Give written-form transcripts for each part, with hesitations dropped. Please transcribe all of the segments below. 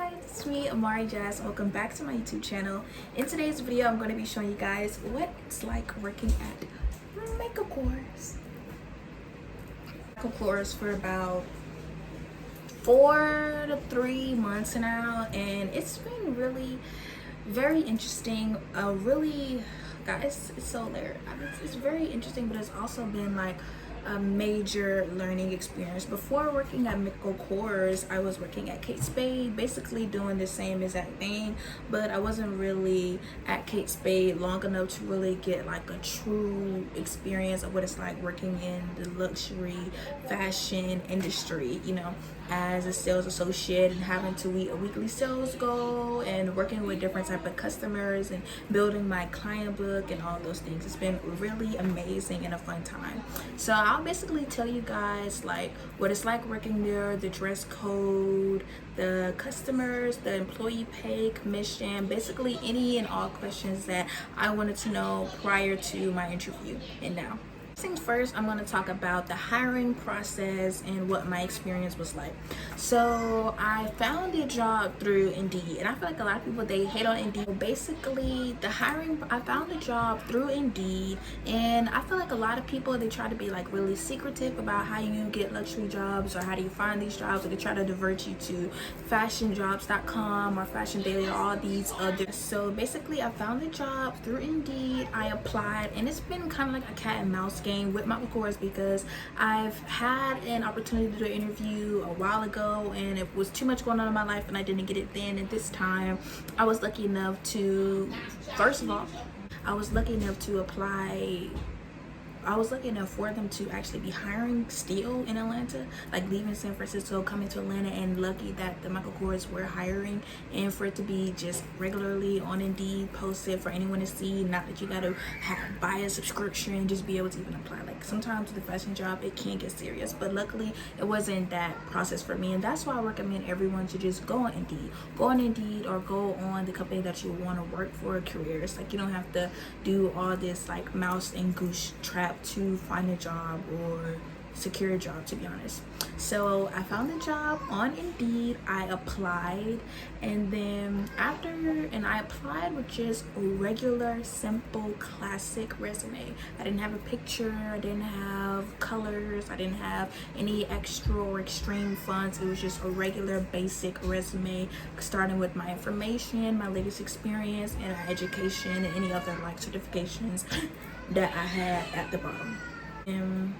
Hi, it's me, amarijasz. Welcome back to my YouTube channel. In today's video, I'm going to be showing you guys what it's like working at makeup course. Makeup course for about 4 to 3 months now, and it's been really very interesting. Guys, it's so there. It's very interesting, but it's also been like a major learning experience. Before working at Mickle Kors, I was working at Kate Spade, basically doing the same exact thing, but I wasn't really at Kate Spade long enough to really get like a true experience of what it's like working in the luxury fashion industry, you know, as a sales associate and having to meet a weekly sales goal and working with different type of customers and building my client book and all those things. It's been really amazing and a fun time. So I'll basically tell you guys like what it's like working there, the dress code, the customers, the employee pay, commission, basically any and all questions that I wanted to know prior to my interview. And now, things first, I'm going to talk about the hiring process and what my experience was like. So I found a job through Indeed, and I feel like a lot of people, they hate on Indeed. Basically, I found a job through Indeed, and I feel like a lot of people, they try to be like really secretive about how you get luxury jobs or how do you find these jobs, or they try to divert you to fashionjobs.com or Fashion Daily or all these others. So basically, I found a job through Indeed. I applied, and it's been kind of like a cat and mouse game with Mickle Kors because I've had an opportunity to do an interview a while ago, and it was too much going on in my life and I didn't get it then. And this time I was lucky enough to, first of all, I was lucky enough to apply. I was lucky enough for them to actually be hiring still in Atlanta, like leaving San Francisco, coming to Atlanta, and lucky that the Mickle Kors were hiring, and for it to be just regularly on Indeed posted for anyone to see, not that you gotta buy a subscription and just be able to even apply. Like sometimes with the fashion job, it can get serious, but luckily it wasn't that process for me, and that's why I recommend everyone to just go on Indeed or go on the company that you want to work for careers. Like you don't have to do all this like mouse and goose trap to find a job or secure a job, to be honest. So I found a job on Indeed. I applied, and then I applied with just a regular, simple, classic resume. I didn't have a picture, I didn't have colors, I didn't have any extra or extreme fonts. It was just a regular, basic resume, starting with my information, my latest experience, and my education, and any other like certifications that I had at the bottom. And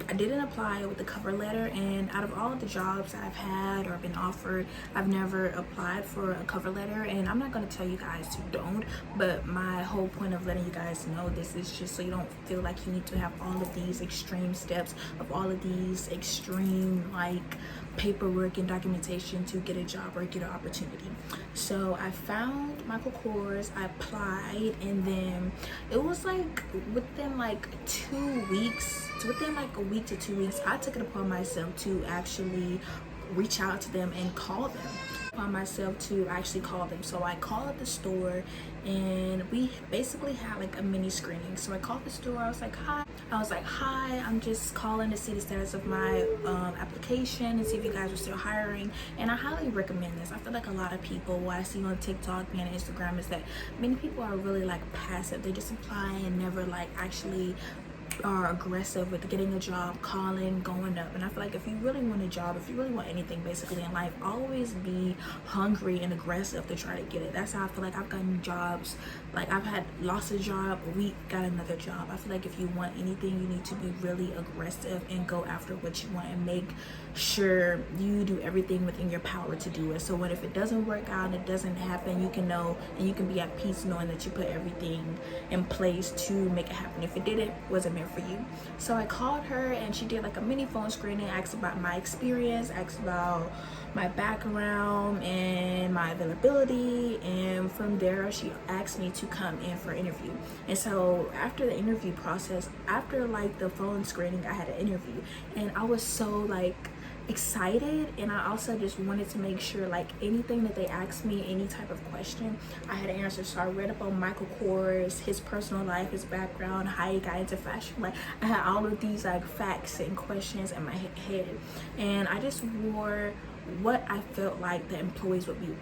I didn't apply with the cover letter, and out of all of the jobs I've had or been offered, I've never applied for a cover letter. And I'm not going to tell you guys to don't, but my whole point of letting you guys know this is just so you don't feel like you need to have all of these extreme steps of all of these extreme like paperwork and documentation to get a job or get an opportunity. So I found Mickle Kors, I applied, and then it was like within like 2 weeks, within like a week to 2 weeks, I took it upon myself to actually reach out to them and call them. So I called the store, and we basically had like a mini screening. So I called the store. I was like, hi, I'm just calling to see the status of my application and see if you guys are still hiring. And I highly recommend this. I feel like a lot of people, what I see on TikTok and Instagram, is that many people are really like passive. They just apply and never like actually are aggressive with getting a job, calling, going up. And I feel like if you really want a job, if you really want anything basically in life, always be hungry and aggressive to try to get it. That's how I feel like I've gotten jobs. Like I've lost a job, a week, got another job. I feel like if you want anything, you need to be really aggressive and go after what you want and make sure you do everything within your power to do it. So what if it doesn't work out and it doesn't happen, you can know and you can be at peace knowing that you put everything in place to make it happen. If it didn't, wasn't meant for you. So I called her, and she did like a mini phone screening, asked about my experience, asked about my background and my availability, and from there she asked me to come in for an interview. And so after the interview process, after like the phone screening, I had an interview, and I was so like excited, and I also just wanted to make sure like anything that they asked me, any type of question, I had an answer. So I read up on Mickle Kors, his personal life, his background, how he got into fashion. Like I had all of these like facts and questions in my head, and I just wore what I felt like the employees would be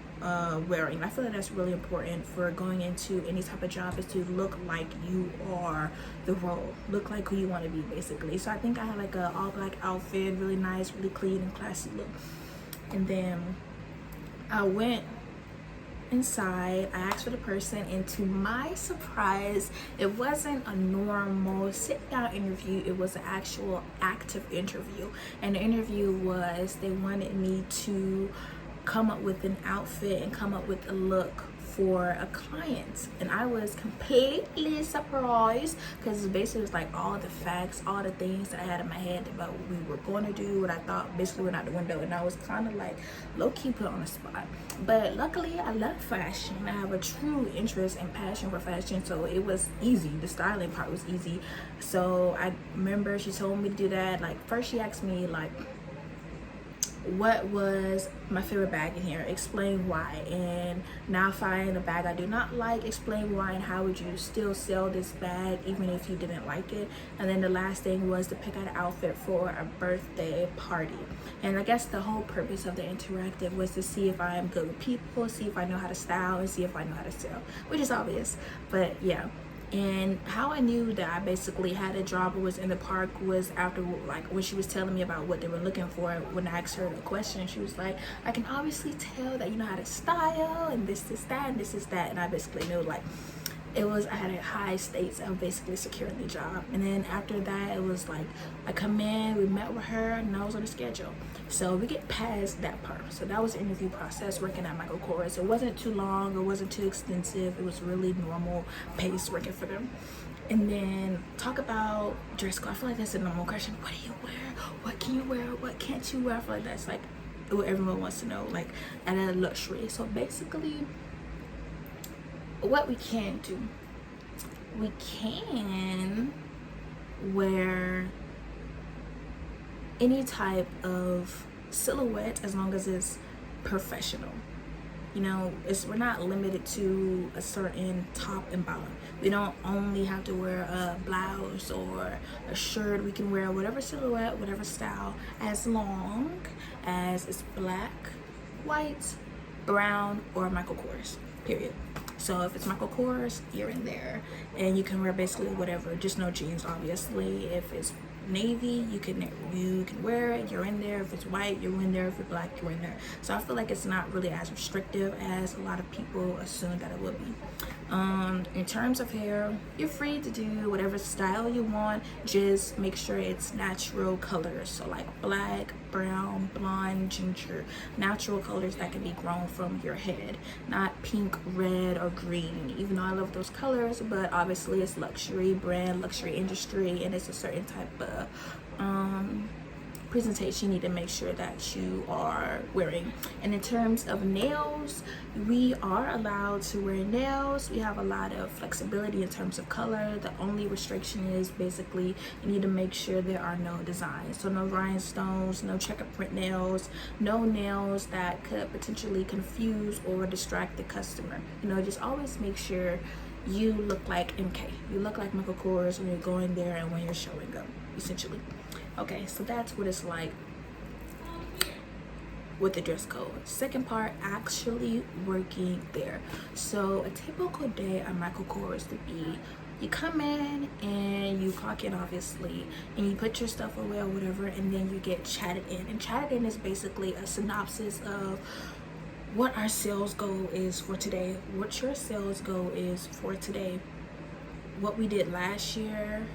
wearing. I feel like that's really important for going into any type of job, is to look like you are the role, look like who you want to be, basically. So I think I had like a all black outfit, really nice, really clean and classy look. And then I went inside, I asked for the person, and to my surprise, it wasn't a normal sit down interview, it was an actual active interview. And the interview was, they wanted me to come up with an outfit and come up with a look for a client, and I was completely surprised, because basically it was like all the facts, all the things that I had in my head about what we were going to do, what I thought basically went out the window, and I was kind of like low-key put on the spot. But luckily I love fashion, I have a true interest and passion for fashion, so it was easy. The styling part was easy. So I remember she told me to do that. Like, first she asked me like, what was my favorite bag in here, explain why, and now find a bag I do not like, explain why, and how would you still sell this bag even if you didn't like it. And then the last thing was to pick out an outfit for a birthday party. And I guess the whole purpose of the interactive was to see if I am good with people, see if I know how to style, and see if I know how to sell, which is obvious. But yeah. And how I knew that I basically had a job or was in the park was after, like, when she was telling me about what they were looking for. When I asked her the question, she was like, I can obviously tell that you know how to style, and this is that, and this is that. And I basically knew, like, it was, I had a high stakes of basically securing the job. And then after that, it was like, I come in, we met with her, and I was on the schedule. So we get past that part. So that was the interview process working at Michael Kors. It wasn't too long, it wasn't too extensive, it was really normal pace working for them. And then talk about dress code. I feel like that's a normal question. What do you wear? What can you wear? What can't you wear? I feel like that's like what everyone wants to know, like at a luxury. So basically, what we can do, we can wear any type of silhouette as long as it's professional. You know, we're not limited to a certain top and bottom. We don't only have to wear a blouse or a shirt. We can wear whatever silhouette, whatever style, as long as it's black, white, brown, or Michael Kors, period. So if it's Michael Kors, you're in there, and you can wear basically whatever, just no jeans, obviously. If it's navy, you can wear it, you're in there. If it's white, you're in there. If it's black, you're in there. So I feel like it's not really as restrictive as a lot of people assume that it would be. In terms of hair, you're free to do whatever style you want, just make sure it's natural colors. So like black, brown, blonde, ginger, natural colors that can be grown from your head, not pink, red, or green. Even though I love those colors, but obviously it's luxury brand, luxury industry, and it's a certain type of presentation you need to make sure that you are wearing. And in terms of nails, we are allowed to wear nails. We have a lot of flexibility in terms of color. The only restriction is basically you need to make sure there are no designs. So no rhinestones, no checker print nails, no nails that could potentially confuse or distract the customer. You know, just always make sure you look like MK. You look like Michael Kors when you're going there and when you're showing up, essentially. Okay, so that's what it's like with the dress code. Second part, actually working there. So a typical day at Michael Kors to be, you come in and you clock in, obviously, and you put your stuff away or whatever, and then you get chatted in. And chatted in is basically a synopsis of what our sales goal is for today, what your sales goal is for today, what we did last year,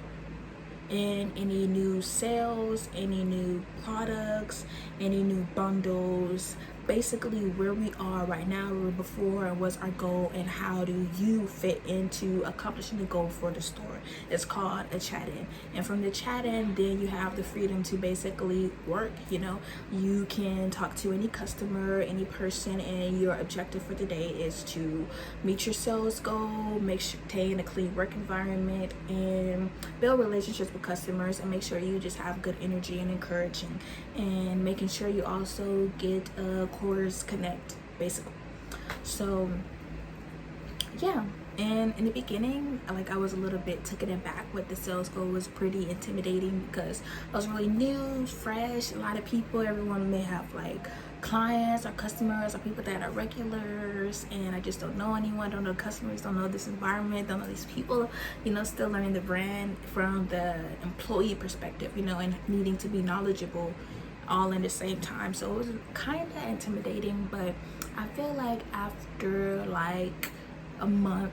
and any new sales, any new products, any new bundles, basically where we are right now, where we were before, and what's our goal, and how do you fit into accomplishing the goal for the store. It's called a chat-in. And from the chat-in, then you have the freedom to basically work. You know, you can talk to any customer, any person, and your objective for the day is to meet your sales goal, maintain a clean work environment, and build relationships with customers, and make sure you just have good energy and encouraging, and making sure you also get a Kors Connect, basically. So yeah, and in the beginning, like, I was a little bit taken aback with the sales goal. Was pretty intimidating because I was really new, fresh, a lot of people, everyone may have like clients or customers or people that are regulars, and I just don't know anyone, don't know customers, don't know this environment, don't know these people, you know, still learning the brand from the employee perspective, you know, and needing to be knowledgeable all in the same time. So it was kind of intimidating, but I feel like after like a month,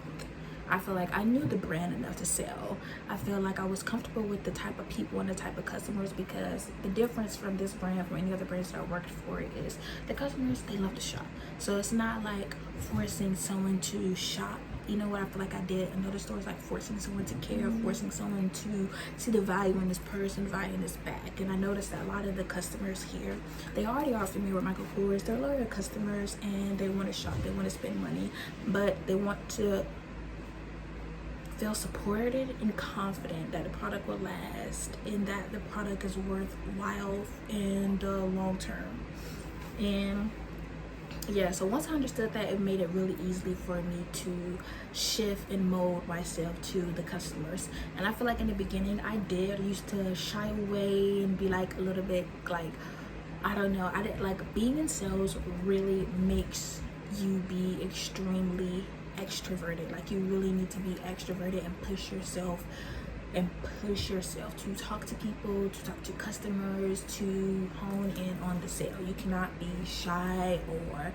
I feel like I knew the brand enough to sell. I feel like I was comfortable with the type of people and the type of customers, because the difference from this brand from any other brands that I worked for is the customers, they love to shop. So it's not like forcing someone to shop. You know what I feel like I did in other stores, like forcing someone to care, forcing someone to see the value in this person, value in this bag. And I noticed that a lot of the customers here, they already are familiar with Michael Kors. They're loyal customers and they want to shop, they want to spend money, but they want to feel supported and confident that the product will last and that the product is worthwhile in the long term. And yeah, so once I understood that, it made it really easy for me to shift and mold myself to the customers. And I feel like in the beginning I used to shy away and be like a little bit like, I don't know, I didn't like being in sales. Really makes you be extremely extroverted. Like you really need to be extroverted and push yourself to talk to people, to talk to customers, to hone in on the sale. You cannot be shy or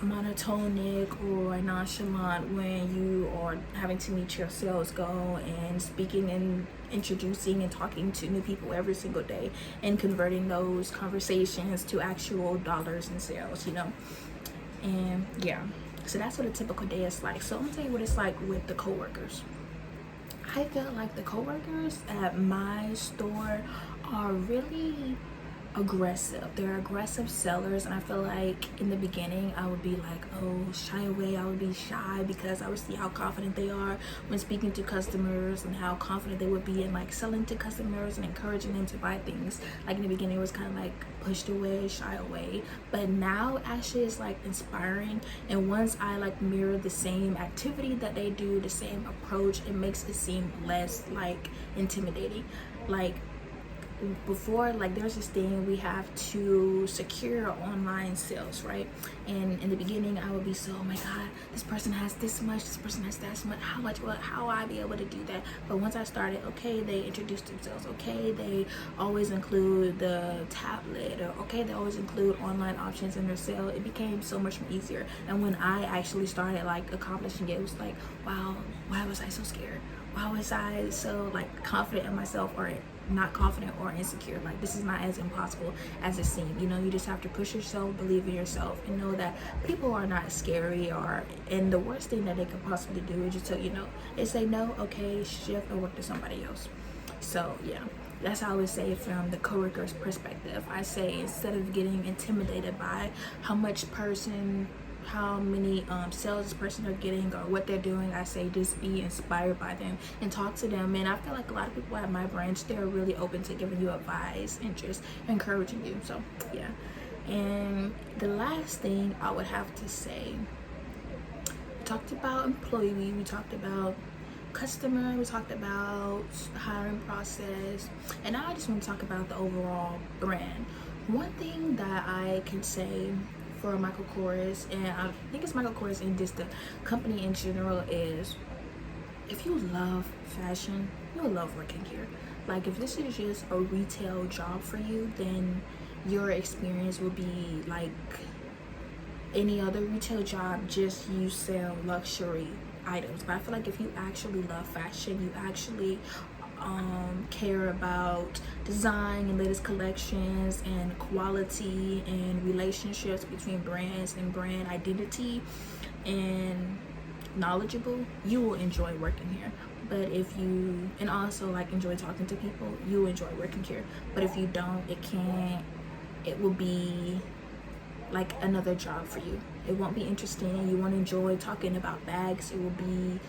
monotonic or nonchalant when you are having to meet your sales goal and speaking and introducing and talking to new people every single day and converting those conversations to actual dollars in sales, you know. And yeah, so that's what a typical day is like. So I'm gonna tell you what it's like with the coworkers. I feel like the coworkers at my store are really aggressive. They're aggressive sellers, and I feel like in the beginning I would be like, oh, shy away. I would be shy because I would see how confident they are when speaking to customers and how confident they would be in like selling to customers and encouraging them to buy things. Like in the beginning it was kind of like pushed away, shy away, but now actually it's like inspiring. And once I like mirror the same activity that they do, the same approach, it makes it seem less like intimidating. Like before, like there's this thing, we have to secure online sales, right? And in the beginning I would be so, oh my god, this person has this much, this person has that much, how will I be able to do that? But once I started, okay, they introduced themselves, okay, they always include the tablet, or okay, they always include online options in their sale, it became so much easier. And when I actually started like accomplishing it, it was like, wow, why was I so scared? Why was I so like confident in myself, or not confident or insecure? Like this is not as impossible as it seemed. You know, you just have to push yourself, believe in yourself, and know that people are not scary. And the worst thing that they could possibly do is just tell you no. They say no, okay, shift or work to somebody else. So yeah, that's how I would say it from the coworker's perspective. I say, instead of getting intimidated by how many sales this person are getting or what they're doing, I say just be inspired by them and talk to them. And I feel like a lot of people at my branch, they're really open to giving you advice and just encouraging you. So yeah. And the last thing I would have to say, we talked about employee, we talked about customer, we talked about hiring process, and now I just want to talk about the overall brand. One thing that I can say for Michael Kors, and I think it's Michael Kors and just the company in general, is if you love fashion, you'll love working here. Like if this is just a retail job for you, then your experience will be like any other retail job, just you sell luxury items. But I feel like if you actually love fashion, you actually care about design and latest collections and quality and relationships between brands and brand identity and knowledgeable, you will enjoy working here. But if you, and also like enjoy talking to people, you will enjoy working here. But if you don't, it will be like another job for you. It won't be interesting. You won't enjoy talking about bags. It will be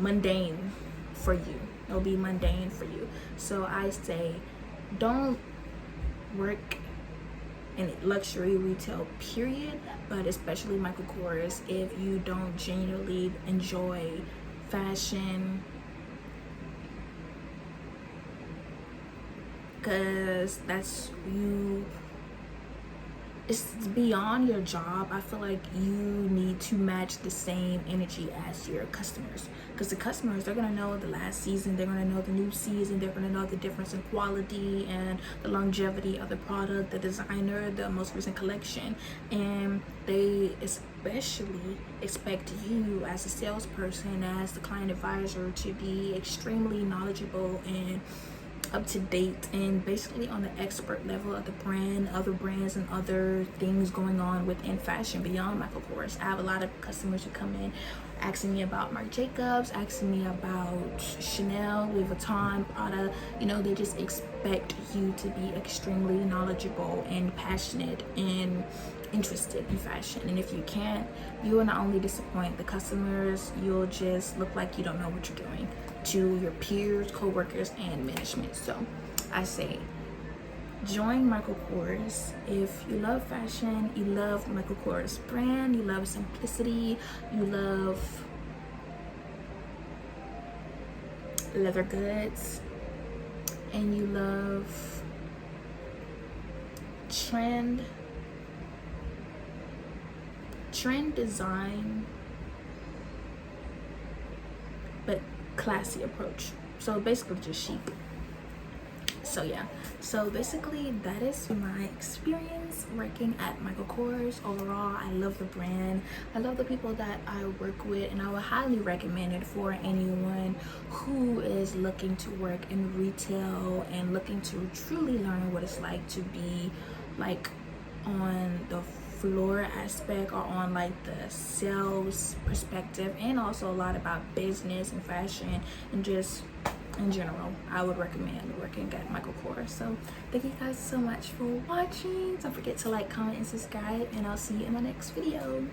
mundane for you. It'll be mundane for you. So I say, don't work in luxury retail, period, but especially Michael Kors, if you don't genuinely enjoy fashion because it's beyond your job. I feel like you need to match the same energy as your customers, because the customers, they're gonna know the last season, they're gonna know the new season, they're gonna know the difference in quality and the longevity of the product, the designer, the most recent collection, and they especially expect you as a salesperson, as the client advisor, to be extremely knowledgeable and up to date and basically on the expert level of the brand, other brands, and other things going on within fashion beyond Michael Kors. I have a lot of customers who come in asking me about Marc Jacobs, asking me about Chanel, Louis Vuitton, Prada. You know, they just expect you to be extremely knowledgeable and passionate and interested in fashion. And if you can't, you will not only disappoint the customers, you'll just look like you don't know what you're doing to your peers, co-workers, and management. So I say join Michael Kors. If you love fashion, you love Michael Kors brand, you love simplicity, you love leather goods, and you love trend design, but classy approach. So basically just chic. So yeah, so basically that is my experience working at Michael Kors. Overall, I love the brand, I love the people that I work with, and I would highly recommend it for anyone who is looking to work in retail and looking to truly learn what it's like to be like on the floor aspect, or on like the sales perspective, and also a lot about business and fashion and just in general. I would recommend working at Michael Kors. So thank you guys so much for watching. Don't forget to like, comment, and subscribe, and I'll see you in my next video.